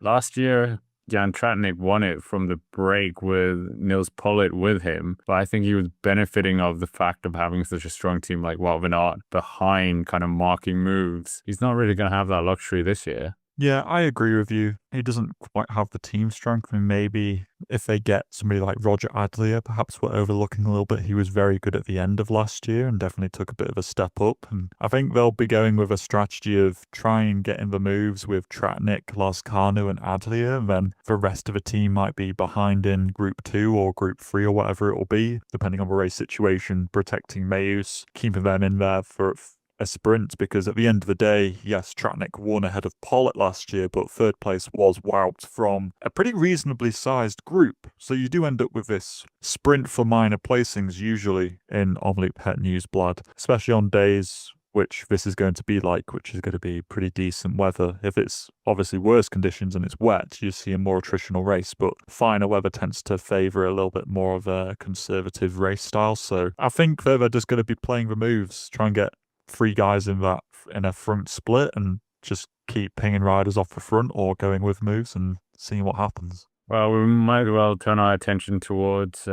last year, Jan Tratnik won it from the break with Nils Pollitt with him, but I think he was benefiting of the fact of having such a strong team like Wout Van Aert behind kind of marking moves. He's not really going to have that luxury this year. Yeah, I agree with you. He doesn't quite have the team strength. And maybe if they get somebody like Roger Adlia, perhaps we're overlooking a little bit. He was very good at the end of last year and definitely took a bit of a step up. And I think they'll be going with a strategy of trying getting the moves with Tratnik, Lascano, and Adlia. And then the rest of the team might be behind in Group 2 or Group 3 or whatever it will be, depending on the race situation, protecting Meus, keeping them in there for a sprint, because at the end of the day, yes, Tratnik won ahead of Pollitt last year, but third place was Wout from a pretty reasonably sized group. So you do end up with this sprint for minor placings usually in Omloop Het Nieuwsblad, especially on days which this is going to be like, which is going to be pretty decent weather. If it's obviously worse conditions and it's wet, you see a more attritional race, but finer weather tends to favour a little bit more of a conservative race style. So I think they're just going to be playing the moves, try and get three guys in a front split and just keep pinging riders off the front or going with moves and seeing what happens. Well, we might as well turn our attention towards.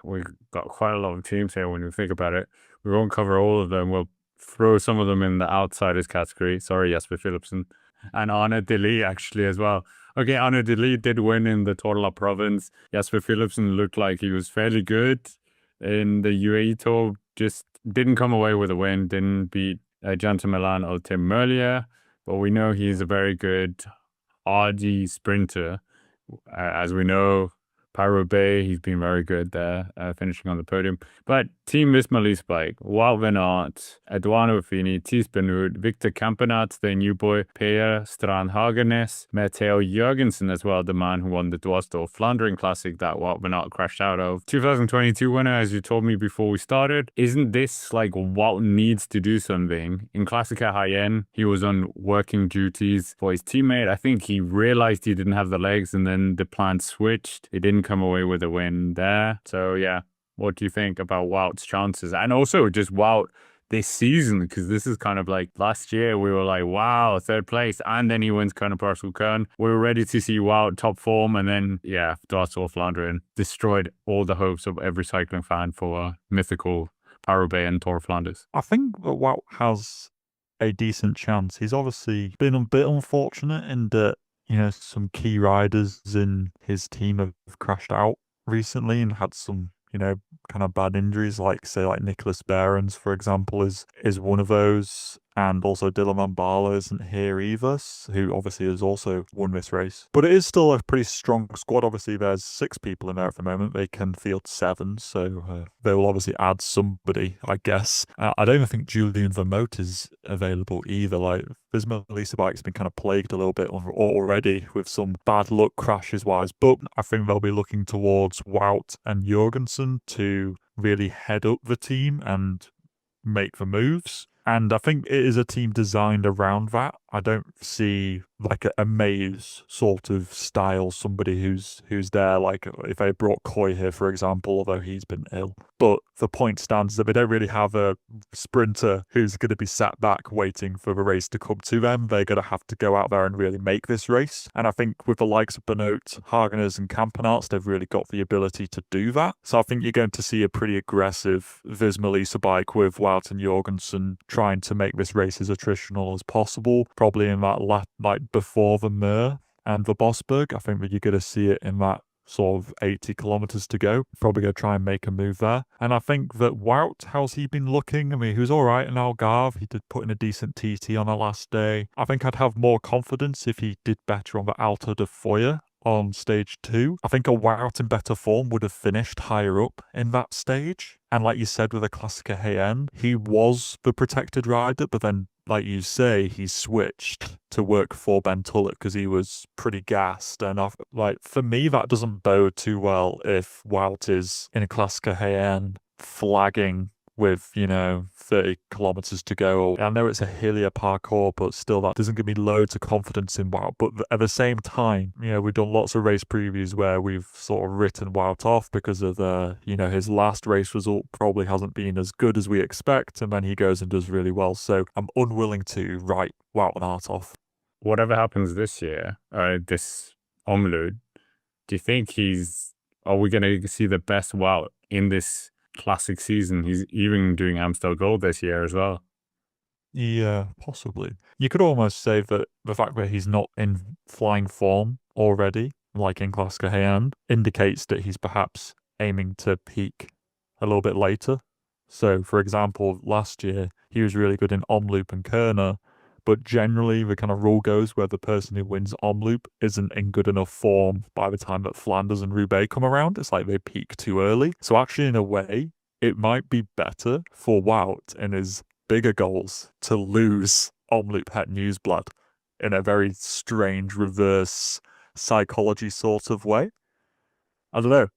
We've got quite a lot of teams here when you think about it. We won't cover all of them. We'll throw some of them in the outsiders category. Sorry, Jasper Philipsen and Arne Deli actually as well. Okay, Arne Deli did win in the Torla province. Jasper Philipsen looked like he was fairly good in the UAE Tour, just didn't come away with a win, didn't beat Janta Milan or Tim Merlier, but we know he's a very good RD sprinter. As we know, Paris-Roubaix, he's been very good there, finishing on the podium. But Team Visma-Lease bike, Wout Van Aert, Eduardo Fini, Thies Benoot, Victor Kampenaerts, the new boy, Per Strandhagenes, Matteo Jurgensen as well, the man who won the Dwarsdorf Flandering Classic that Wout Van Aert crashed out of. 2022 winner, as you told me before we started. Isn't this like Wout needs to do something? In Classica High-End, he was on working duties for his teammate. I think he realized he didn't have the legs and then the plan switched. It didn't come away with a win there. So yeah, what do you think about Wout's chances? And also just Wout this season, because this is kind of like last year we were like, wow, third place, and then he wins Kern. We were ready to see Wout top form, and then yeah, Dwarsdorf Flandern destroyed all the hopes of every cycling fan for a mythical Paris-Roubaix and Tour of Flanders. I think that Wout has a decent chance. He's obviously been a bit unfortunate in that, some key riders in his team have crashed out recently and had some, kind of bad injuries, like say like Nicholas Behrens, for example, is one of those. And also Dylan Barlow isn't here either, who obviously has also won this race. But it is still a pretty strong squad. Obviously, there's 6 people in there at the moment. They can field 7, so they will obviously add somebody, I guess. I don't even think Julian Vermote is available either. Like, Visma-Lease bike's been kind of plagued a little bit already with some bad luck crashes-wise. But I think they'll be looking towards Wout and Jorgensen to really head up the team and make the moves. And I think it is a team designed around that. I don't see like a maze sort of style, somebody who's there, like if they brought Coy here, for example, although he's been ill. But the point stands that they don't really have a sprinter who's going to be sat back waiting for the race to come to them. They're going to have to go out there and really make this race. And I think with the likes of Benoot, Hageners and Kampenaerts, they've really got the ability to do that. So I think you're going to see a pretty aggressive Visma-Lease bike with Wout and Jorgensen trying to make this race as attritional as possible. Probably in that like before the Mur and the Bosberg. I think that you're going to see it in that sort of 80 kilometers to go. Probably going to try and make a move there. And I think that Wout, how's he been looking? I mean, he was all right in Algarve. He did put in a decent TT on the last day. I think I'd have more confidence if he did better on the Alto de Foyer on stage 2. I think a Wout in better form would have finished higher up in that stage. And like you said with the Classica Hayen, he was the protected rider, but then like you say, he switched to work for Ben Tulloch because he was pretty gassed. And for me, that doesn't bode too well if Wout is in a Classica Hayen flagging with, 30 kilometers to go. I know it's a hillier parkour, but still that doesn't give me loads of confidence in Wout. But at the same time, we've done lots of race previews where we've sort of written Wout off because of his last race result probably hasn't been as good as we expect, and then he goes and does really well. So I'm unwilling to write Wout and Aert off. whatever happens this year, this Omloop, do you think are we going to see the best Wout in this classic season? He's even doing Amstel Gold this year as well. Yeah, possibly. You could almost say that the fact that he's not in flying form already, like in Glasgow Hand, indicates that he's perhaps aiming to peak a little bit later. So, for example, last year he was really good in Omloop and Kerner, but generally the kind of rule goes where the person who wins Omloop isn't in good enough form by the time that Flanders and Roubaix come around. It's like they peak too early. So actually, in a way, it might be better for Wout and his bigger goals to lose Omloop Het Nieuwsblad in a very strange reverse psychology sort of way. I don't know.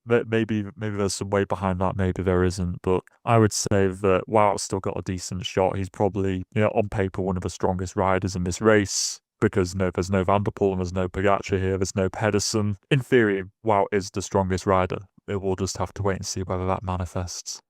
Maybe there's some weight behind that, maybe there isn't, but I would say that Wout's still got a decent shot. He's probably, on paper, one of the strongest riders in this race because there's no Van der Poel and there's no Pogacar here, there's no Pedersen. In theory, Wout is the strongest rider. We'll just have to wait and see whether that manifests.